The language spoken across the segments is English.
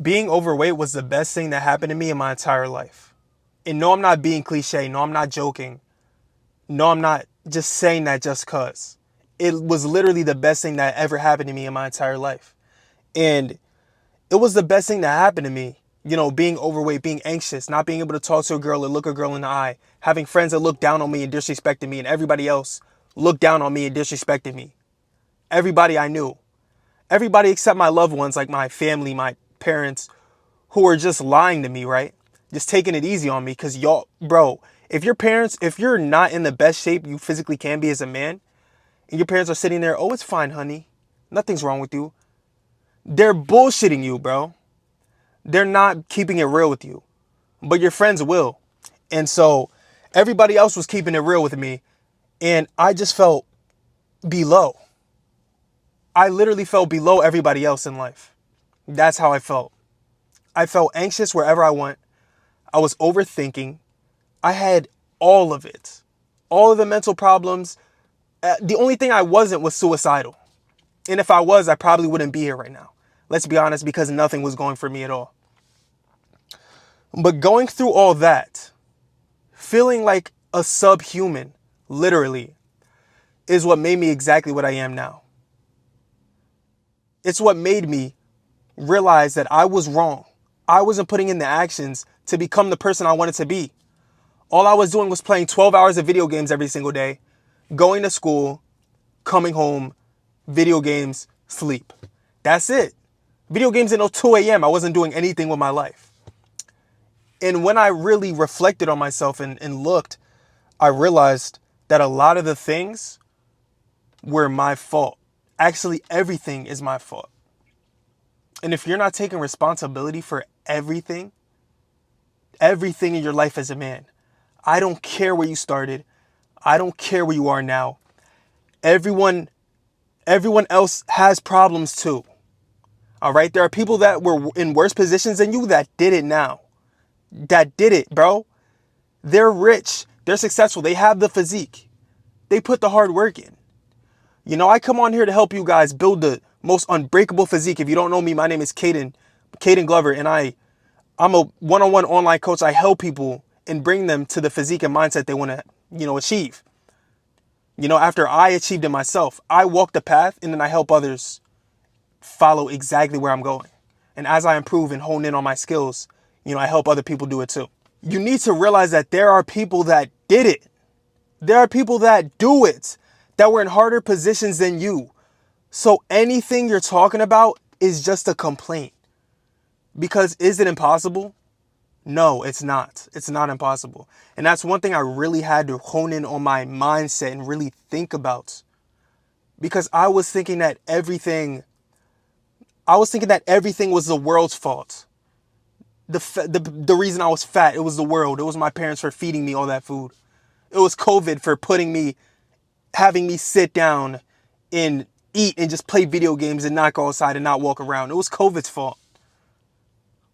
Being overweight was the best thing that happened to me in my entire life. And no, I'm not being cliche. No, I'm not joking. No, I'm not just saying that just cause. It was literally the best thing that ever happened to me in my entire life. And it was the best thing that happened to me. You know, being overweight, being anxious, not being able to talk to a girl or look a girl in the eye, having friends that looked down on me and disrespected me, and everybody else looked down on me and disrespected me. Everybody I knew. Everybody except my loved ones, like my family, my parents, who are just lying to me, right? Just taking it easy on me because y'all, bro, if you're not in the best shape you physically can be as a man, and your parents are sitting there, oh, it's fine, honey. Nothing's wrong with you. They're bullshitting you, bro. They're not keeping it real with you, but your friends will. And so everybody else was keeping it real with me, and I just felt below. I literally felt below everybody else in life. That's how I felt. I felt anxious wherever I went. I was overthinking. I had all of it. All of the mental problems. The only thing I wasn't was suicidal. And if I was, I probably wouldn't be here right now. Let's be honest, because nothing was going for me at all. But going through all that, feeling like a subhuman, literally, is what made me exactly what I am now. It's what made me realize that I was wrong. I wasn't putting in the actions to become the person I wanted to be. All I was doing was playing 12 hours of video games every single day, going to school, coming home, video games, sleep. That's it. Video games until 2 a.m. I wasn't doing anything with my life. And when I really reflected on myself and looked, I realized that a lot of the things were my fault. Actually, everything is my fault. And if you're not taking responsibility for everything in your life as a man, I don't care where you started. I don't care where you are now. Everyone else has problems too. All right? There are people that were in worse positions than you that did it now. That did it, bro. They're rich. They're successful. They have the physique. They put the hard work in. You know, I come on here to help you guys build the most unbreakable physique. If you don't know me, my name is Caden Glover, and I'm a one-on-one online coach. I help people and bring them to the physique and mindset they want to, achieve. After I achieved it myself, I walk the path and then I help others follow exactly where I'm going. And as I improve and hone in on my skills, I help other people do it too. You need to realize that there are people that did it. There are people that do it, that were in harder positions than you. So anything you're talking about is just a complaint. Because is it impossible? No, it's not. It's not impossible. And that's one thing I really had to hone in on my mindset and really think about. Because I was thinking that everything was the world's fault. The reason I was fat, it was the world. It was my parents for feeding me all that food. It was COVID for having me sit down and eat and just play video games and not go outside and not walk around. It was COVID's fault.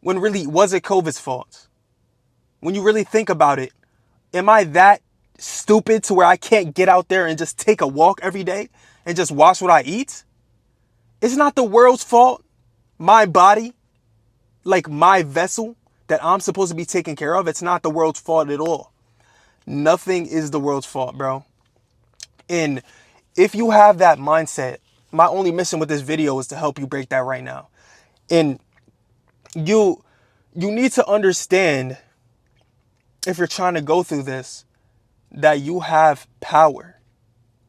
When really, was it COVID's fault? When you really think about it, am I that stupid to where I can't get out there and just take a walk every day and just watch what I eat? It's not the world's fault. My body, like my vessel that I'm supposed to be taking care of, it's not the world's fault at all. Nothing is the world's fault, bro. And if you have that mindset, my only mission with this video is to help you break that right now. And you need to understand, if you're trying to go through this, that you have power.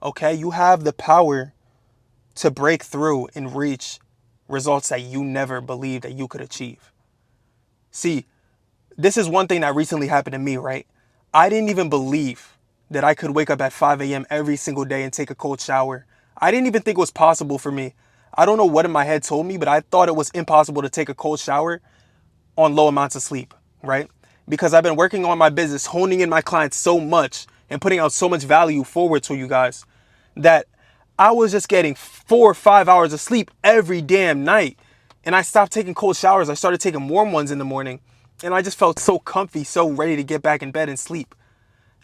Okay? You have the power to break through and reach results that you never believed that you could achieve. See, this is one thing that recently happened to me, right? I didn't even believe that I could wake up at 5 a.m. every single day and take a cold shower. I didn't even think it was possible for me. I don't know what in my head told me, but I thought it was impossible to take a cold shower on low amounts of sleep, right? Because I've been working on my business, honing in my clients so much and putting out so much value forward to you guys that I was just getting 4 or 5 hours of sleep every damn night. And I stopped taking cold showers. I started taking warm ones in the morning. And I just felt so comfy, so ready to get back in bed and sleep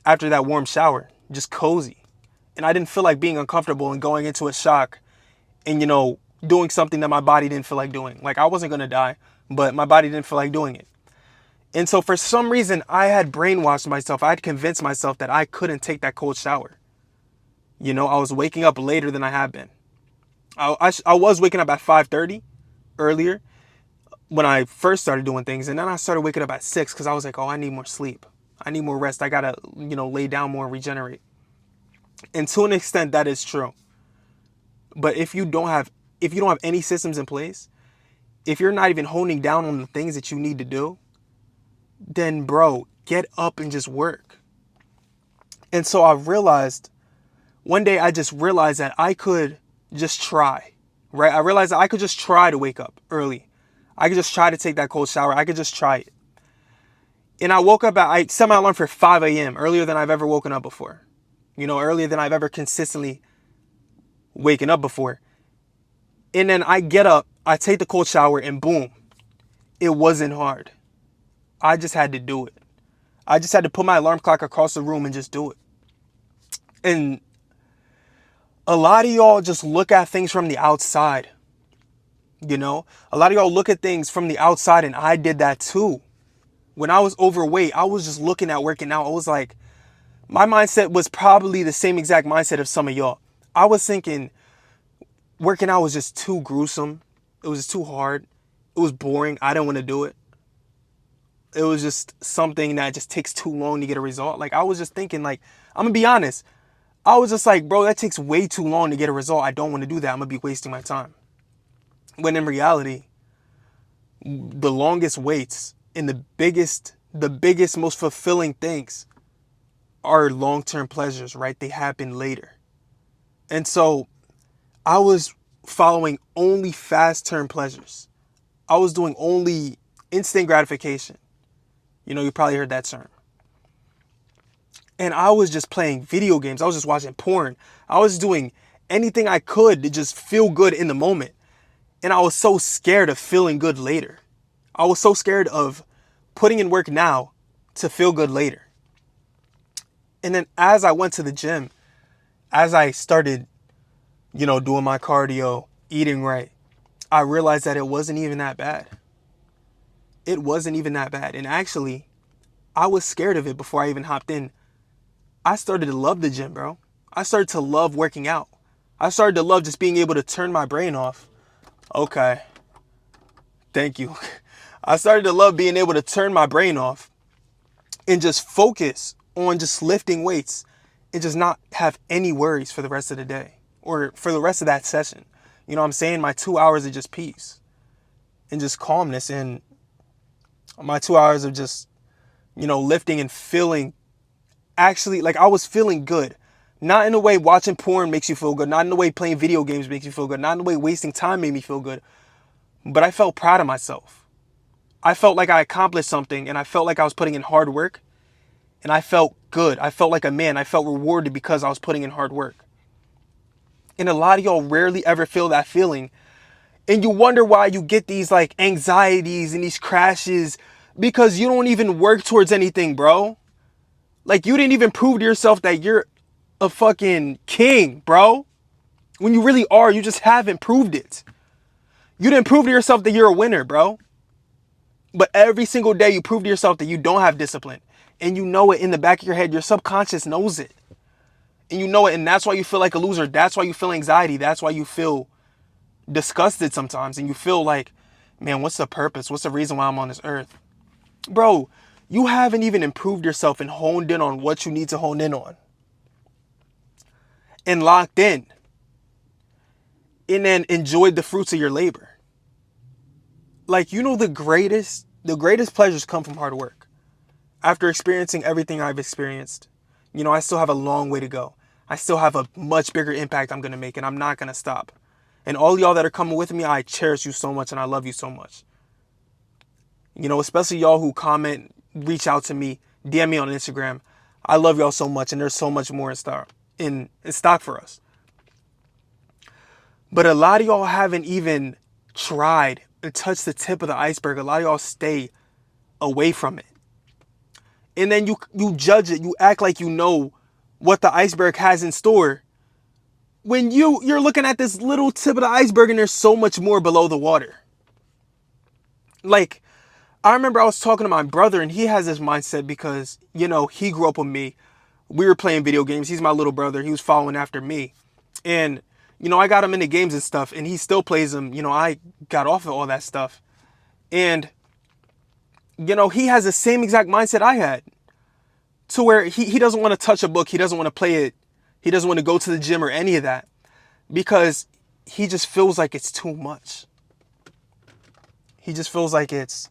after that warm shower, just cozy. And I didn't feel like being uncomfortable and going into a shock and, doing something that my body didn't feel like doing. Like, I wasn't going to die. but my body didn't feel like doing it. And so for some reason, I had brainwashed myself. I had convinced myself that I couldn't take that cold shower. You know, I was waking up later than I had been. I was waking up at 5:30 earlier when I first started doing things. And then I started waking up at 6 because I was like, oh, I need more sleep. I need more rest. I got to, lay down more and regenerate. And to an extent, that is true. But if you don't have any systems in place, if you're not even honing down on the things that you need to do, then bro, get up and just work. And so one day I just realized that I could just try, right? I realized that I could just try to wake up early. I could just try to take that cold shower. I could just try it. And I set my alarm for 5 a.m. earlier than I've ever woken up before. Earlier than I've ever consistently waken up before. And then I get up, I take the cold shower, and boom, it wasn't hard. I just had to do it. I just had to put my alarm clock across the room and just do it. And a lot of y'all just look at things from the outside. A lot of y'all look at things from the outside, and I did that too. When I was overweight, I was just looking at working out. I was like, my mindset was probably the same exact mindset of some of y'all. I was thinking working out was just too gruesome. It was just too hard. It was boring. I didn't want to do it. It was just something that just takes too long to get a result. Like, I was just thinking, like, I'm going to be honest. I was just like, bro, that takes way too long to get a result. I don't want to do that. I'm going to be wasting my time. When in reality, the longest waits and the biggest, most fulfilling things are long-term pleasures, right? They happen later. And so I was following only fast-term pleasures. I was doing only instant gratification. You probably heard that term. And I was just playing video games. I was just watching porn. I was doing anything I could to just feel good in the moment. And I was so scared of feeling good later. I was so scared of putting in work now to feel good later. And then as I went to the gym, as I started, doing my cardio, eating right, I realized that it wasn't even that bad. It wasn't even that bad. And actually, I was scared of it before I even hopped in. I started to love the gym, bro. I started to love working out. I started to love just being able to turn my brain off. Okay. Thank you. I started to love being able to turn my brain off and just focus on just lifting weights and just not have any worries for the rest of the day or for the rest of that session. You know what I'm saying? My 2 hours of just peace and just calmness, and my 2 hours of just, lifting and feeling actually like I was feeling good. Not in the way watching porn makes you feel good. Not in the way playing video games makes you feel good. Not in the way wasting time made me feel good. But I felt proud of myself. I felt like I accomplished something, and I felt like I was putting in hard work. And I felt good. I felt like a man. I felt rewarded because I was putting in hard work. And a lot of y'all rarely ever feel that feeling. And you wonder why you get these like anxieties and these crashes, because you don't even work towards anything, bro. Like, you didn't even prove to yourself that you're a fucking king, bro. When you really are, you just haven't proved it. You didn't prove to yourself that you're a winner, bro. But every single day you prove to yourself that you don't have discipline. And you know it in the back of your head. Your subconscious knows it. And you know it, and that's why you feel like a loser. That's why you feel anxiety. That's why you feel disgusted sometimes. And you feel like, man, what's the purpose? What's the reason why I'm on this earth? Bro, you haven't even improved yourself and honed in on what you need to hone in on. And locked in. And then enjoyed the fruits of your labor. Like, the greatest pleasures come from hard work. After experiencing everything I've experienced, I still have a long way to go. I still have a much bigger impact I'm going to make, and I'm not going to stop. And all y'all that are coming with me, I cherish you so much, and I love you so much. Especially y'all who comment, reach out to me, DM me on Instagram. I love y'all so much, and there's so much more in stock for us. But a lot of y'all haven't even tried and touched the tip of the iceberg. A lot of y'all stay away from it. And then you judge it. You act like you know what the iceberg has in store, when you're looking at this little tip of the iceberg and there's so much more below the water. Like, I remember I was talking to my brother, and he has this mindset because, you know, he grew up with me. We were playing video games. He's my little brother. He was following after me. And, you know, I got him into games and stuff, and he still plays them. You know, I got off of all that stuff. And, you know, he has the same exact mindset I had, to where he doesn't want to touch a book. He doesn't want to play it. He doesn't want to go to the gym or any of that because he just feels like it's too much. He just feels like it's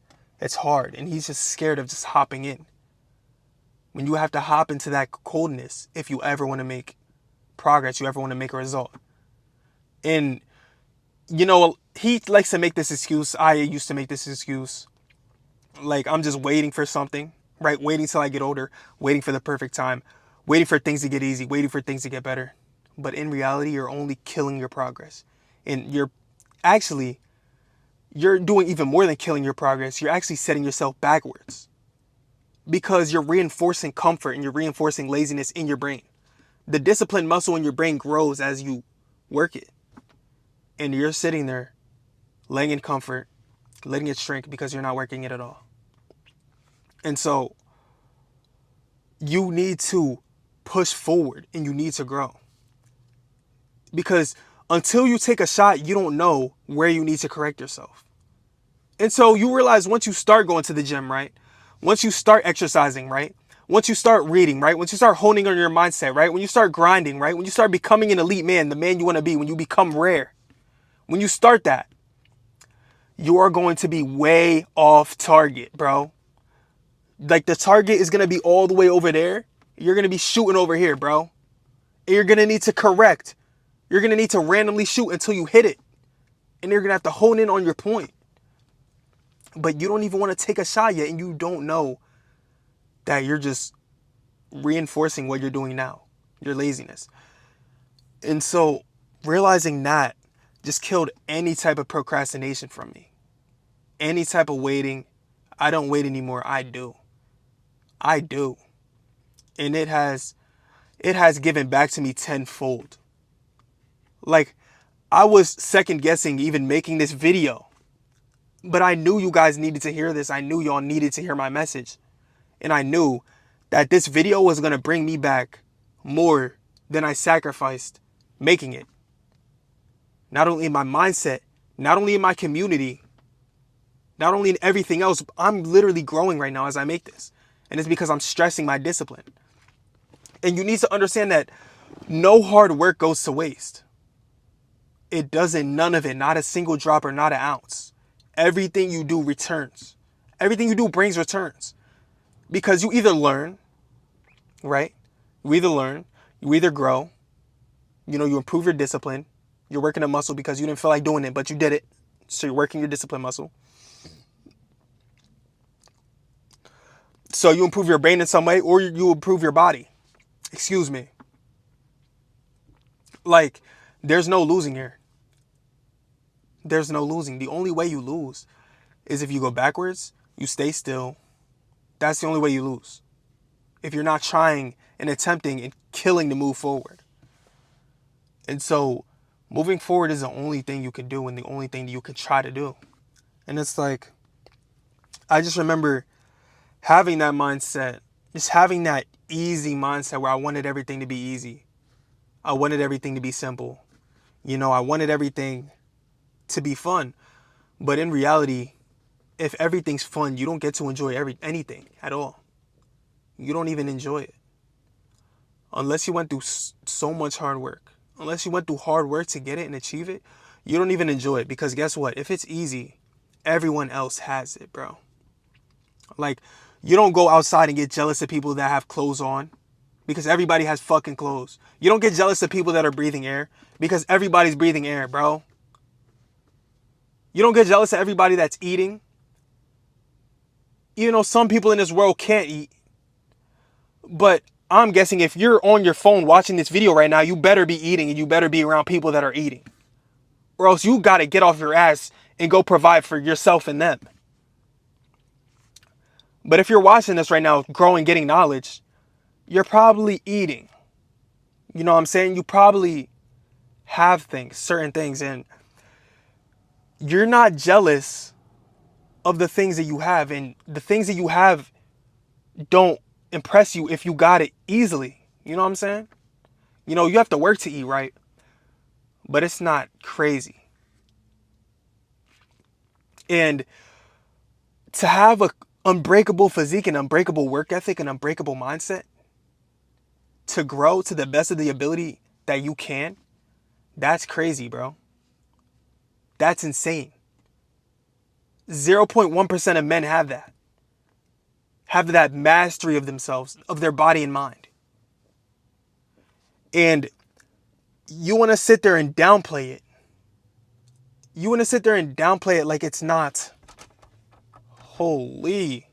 hard, and he's just scared of just hopping in. When you have to hop into that coldness, if you ever want to make progress, you ever want to make a result. And, you know, he likes to make this excuse. I used to make this excuse. Like, I'm just waiting for something, right? Waiting till I get older, waiting for the perfect time, waiting for things to get easy, waiting for things to get better. But in reality, you're only killing your progress. And you're doing even more than killing your progress. You're actually setting yourself backwards because you're reinforcing comfort and you're reinforcing laziness in your brain. The discipline muscle in your brain grows as you work it. And you're sitting there laying in comfort, letting it shrink because you're not working it at all. And so you need to push forward and you need to grow. Because until you take a shot, you don't know where you need to correct yourself. And so you realize once you start going to the gym, right? Once you start exercising, right? Once you start reading, right? Once you start honing on your mindset, right? When you start grinding, right? When you start becoming an elite man, the man you want to be, when you become rare, when you start that, you are going to be way off target, bro. Like, the target is going to be all the way over there. You're going to be shooting over here, bro. And you're going to need to correct. You're going to need to randomly shoot until you hit it. And you're going to have to hone in on your point. But you don't even want to take a shot yet, and you don't know that you're just reinforcing what you're doing now, your laziness. And so realizing that just killed any type of procrastination from me. Any type of waiting. I don't wait anymore. I do. I do. And it has given back to me tenfold. Like, I was second guessing even making this video. But I knew you guys needed to hear this. I knew y'all needed to hear my message. And I knew that this video was going to bring me back more than I sacrificed making it. Not only in my mindset, not only in my community, not only in everything else. I'm literally growing right now as I make this. And it's because I'm stressing my discipline. And you need to understand that no hard work goes to waste. It doesn't, none of it, not a single drop or not an ounce. Everything you do returns. Everything you do brings returns. Because you either learn, right? You either grow, you know, you improve your discipline. You're working a muscle because you didn't feel like doing it, but you did it. So you're working your discipline muscle. So you improve your brain in some way, or you improve your body. Excuse me. Like, there's no losing here. There's no losing. The only way you lose is if you go backwards, you stay still. That's the only way you lose. If you're not trying and attempting and killing to move forward. And so moving forward is the only thing you can do and the only thing that you can try to do. And it's like, I just remember having that mindset, just having that easy mindset where I wanted everything to be easy. I wanted everything to be simple. You know, I wanted everything to be fun. But in reality, if everything's fun, you don't get to enjoy anything at all. You don't even enjoy it. Unless you went through so much hard work. Unless you went through hard work to get it and achieve it, you don't even enjoy it. Because guess what? If it's easy, everyone else has it, bro. Like, you don't go outside and get jealous of people that have clothes on. Because everybody has fucking clothes. You don't get jealous of people that are breathing air. Because everybody's breathing air, bro. You don't get jealous of everybody that's eating. Even though some people in this world can't eat. But I'm guessing if you're on your phone watching this video right now, you better be eating and you better be around people that are eating. Or else you got to get off your ass and go provide for yourself and them. But if you're watching this right now, growing, getting knowledge, you're probably eating. You know what I'm saying? You probably have things, certain things, and you're not jealous of the things that you have, and the things that you have don't impress you if you got it easily. You know what I'm saying? You know, you have to work to eat right, but it's not crazy. And to have a unbreakable physique, and unbreakable work ethic, and unbreakable mindset, to grow to the best of the ability that you can, that's crazy, bro. That's insane. 0.1% of men have that mastery of themselves, of their body and mind. And you want to sit there and downplay it. You want to sit there and downplay it like it's not. Holy.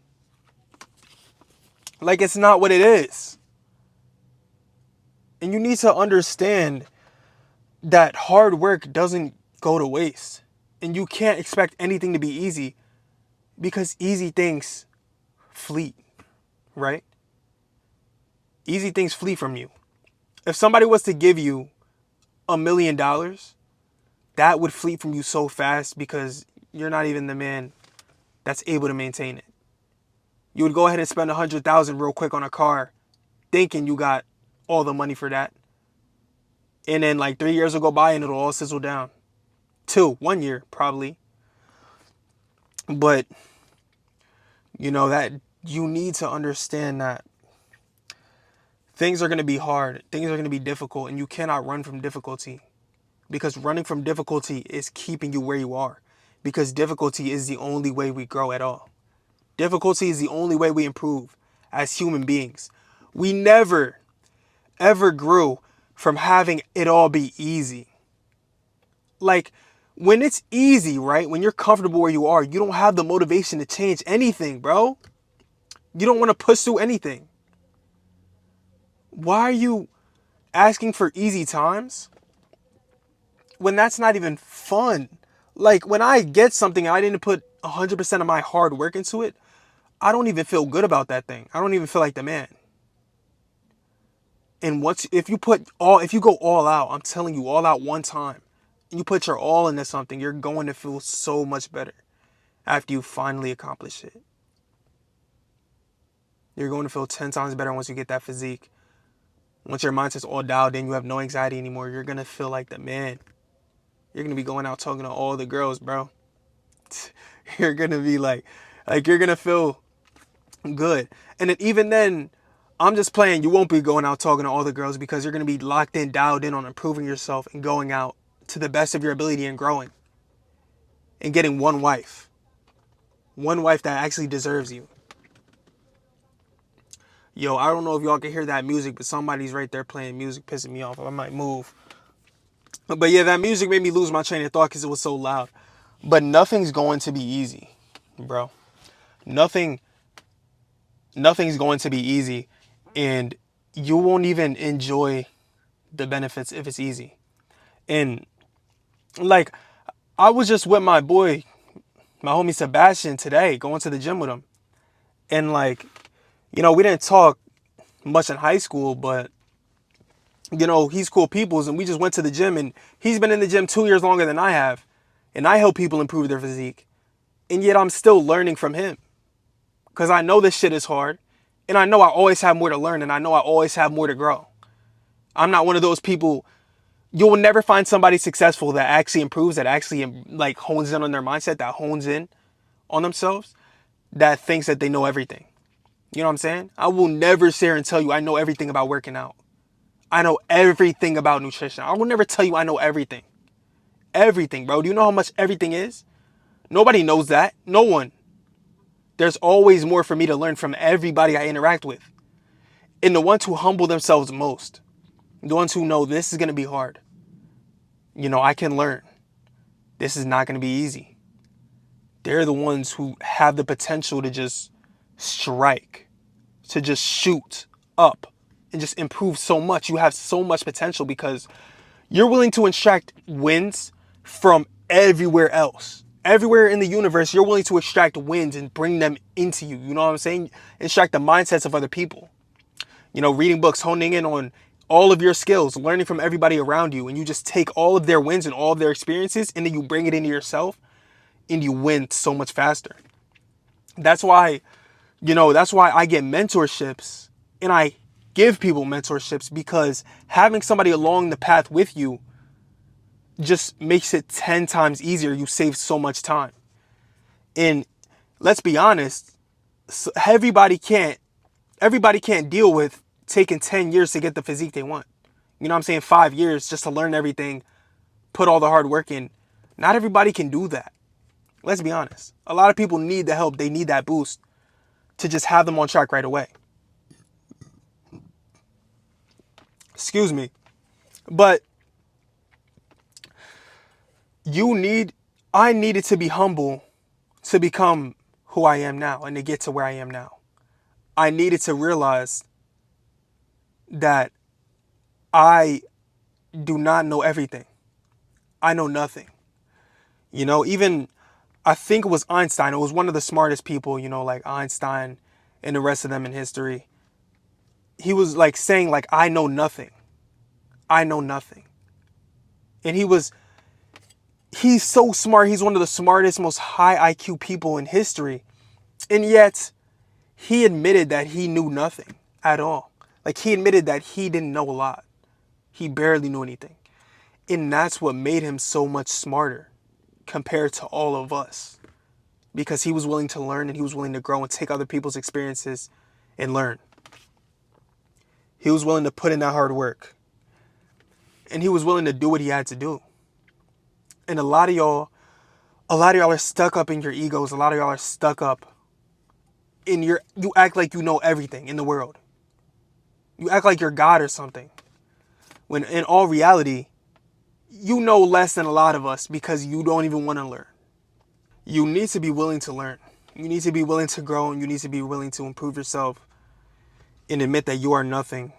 Like it's not what it is. And you need to understand that hard work doesn't go to waste. And you can't expect anything to be easy, because easy things fleet, right? Easy things flee from you. If somebody was to give you $1 million, that would flee from you so fast because you're not even the man that's able to maintain it. You would go ahead and spend $100,000 real quick on a car, thinking you got all the money for that. And then like 3 years will go by and it'll all sizzle down. 1 year probably. But you know that you need to understand that things are going to be hard. Things are going to be difficult, and you cannot run from difficulty, because running from difficulty is keeping you where you are, because difficulty is the only way we grow at all. Difficulty is the only way we improve as human beings. We never, ever grew from having it all be easy. Like, when it's easy, right? When you're comfortable where you are, you don't have the motivation to change anything, bro. You don't want to push through anything. Why are you asking for easy times when that's not even fun? Like, when I get something and I didn't put 100% of my hard work into it, I don't even feel good about that thing. I don't even feel like the man. And if you go all out, I'm telling you, all out one time, and you put your all into something, you're going to feel so much better after you finally accomplish it. You're going to feel 10 times better once you get that physique. Once your mindset's all dialed in, you have no anxiety anymore. You're going to feel like the man. You're going to be going out talking to all the girls, bro. You're going to be like you're going to feel good. And then even then, I'm just playing. You won't be going out talking to all the girls, because you're going to be locked in, dialed in on improving yourself and going out to the best of your ability and growing. And getting one wife. One wife that actually deserves you. Yo, I don't know if y'all can hear that music, but somebody's right there playing music, pissing me off. I might move. But yeah, that music made me lose my train of thought because it was so loud. But nothing's going to be easy, bro. Nothing's going to be easy. And you won't even enjoy the benefits if it's easy. And like, I was just with my boy, my homie Sebastian today, going to the gym with him. And like, you know, we didn't talk much in high school, but you know, he's cool peoples, and we just went to the gym, and he's been in the gym 2 years longer than I have. And I help people improve their physique. And yet I'm still learning from him. Because I know this shit is hard. And I know I always have more to learn, and I know I always have more to grow. I'm not one of those people. You will never find somebody successful that actually improves, that actually like hones in on their mindset, that hones in on themselves, that thinks that they know everything. You know what I'm saying? I will never sit here and tell you I know everything about working out. I know everything about nutrition. I will never tell you I know everything. Everything, bro. Do you know how much everything is? Nobody knows that. No one. There's always more for me to learn from everybody I interact with. And the ones who humble themselves most, the ones who know this is going to be hard, you know, I can learn. This is not going to be easy. They're the ones who have the potential to just strike, to just shoot up and just improve so much. You have so much potential because you're willing to extract wins from everywhere else. Everywhere in the universe, you're willing to extract wins and bring them into you. You know what I'm saying? Extract the mindsets of other people. You know, reading books, honing in on all of your skills, learning from everybody around you, and you just take all of their wins and all of their experiences, and then you bring it into yourself, and you win so much faster. That's why, that's why I get mentorships and I give people mentorships, because having somebody along the path with you just makes it 10 times easier. You save so much time. And let's be honest, everybody can't deal with taking 10 years to get the physique they want. You know what I'm saying? 5 years just to learn everything, put all the hard work in. Not everybody can do that. Let's be honest. A lot of people need the help. They need that boost to just have them on track right away. Excuse me. But I needed to be humble to become who I am now and to get to where I am now. I needed to realize that I do not know everything. I know nothing. Even I think it was Einstein. It was one of the smartest people, like Einstein and the rest of them in history. He was like saying, like, I know nothing. I know nothing. And he's so smart. He's one of the smartest, most high IQ people in history. And yet he admitted that he knew nothing at all. Like, he admitted that he didn't know a lot. He barely knew anything. And that's what made him so much smarter compared to all of us. Because he was willing to learn and he was willing to grow and take other people's experiences and learn. He was willing to put in that hard work. And he was willing to do what he had to do. And a lot of y'all are stuck up in your egos. A lot of y'all are stuck up in you act like you know everything in the world. You act like you're God or something. When in all reality, you know less than a lot of us because you don't even want to learn. You need to be willing to learn. You need to be willing to grow, and you need to be willing to improve yourself and admit that you are nothing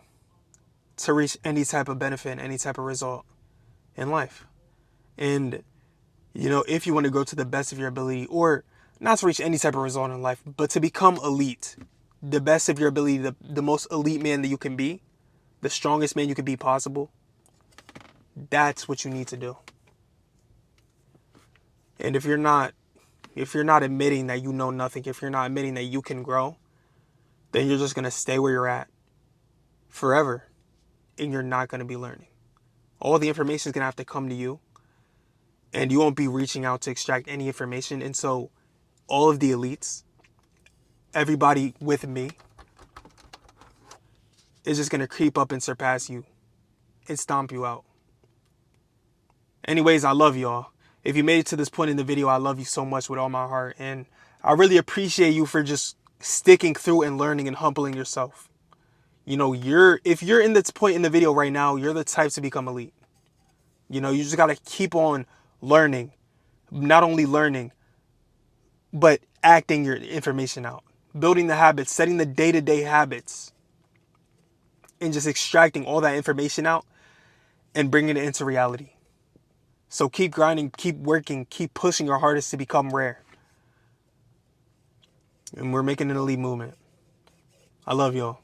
to reach any type of benefit, any type of result in life. And, if you want to grow to the best of your ability, or not to reach any type of result in life, but to become elite, the best of your ability, the most elite man that you can be, the strongest man you can be possible, that's what you need to do. And if you're not admitting that you know nothing, if you're not admitting that you can grow, then you're just going to stay where you're at forever, and you're not going to be learning. All the information is going to have to come to you, and you won't be reaching out to extract any information. And so all of the elites, everybody with me, is just going to creep up and surpass you and stomp you out. Anyways, I love y'all. If you made it to this point in the video, I love you so much with all my heart. And I really appreciate you for just sticking through and learning and humbling yourself. If you're in this point in the video right now, you're the type to become elite. You just got to keep on learning. Not only learning, but acting your information out. Building the habits, setting the day-to-day habits. And just extracting all that information out and bringing it into reality. So keep grinding, keep working, keep pushing your hardest to become rare. And we're making an elite movement. I love y'all.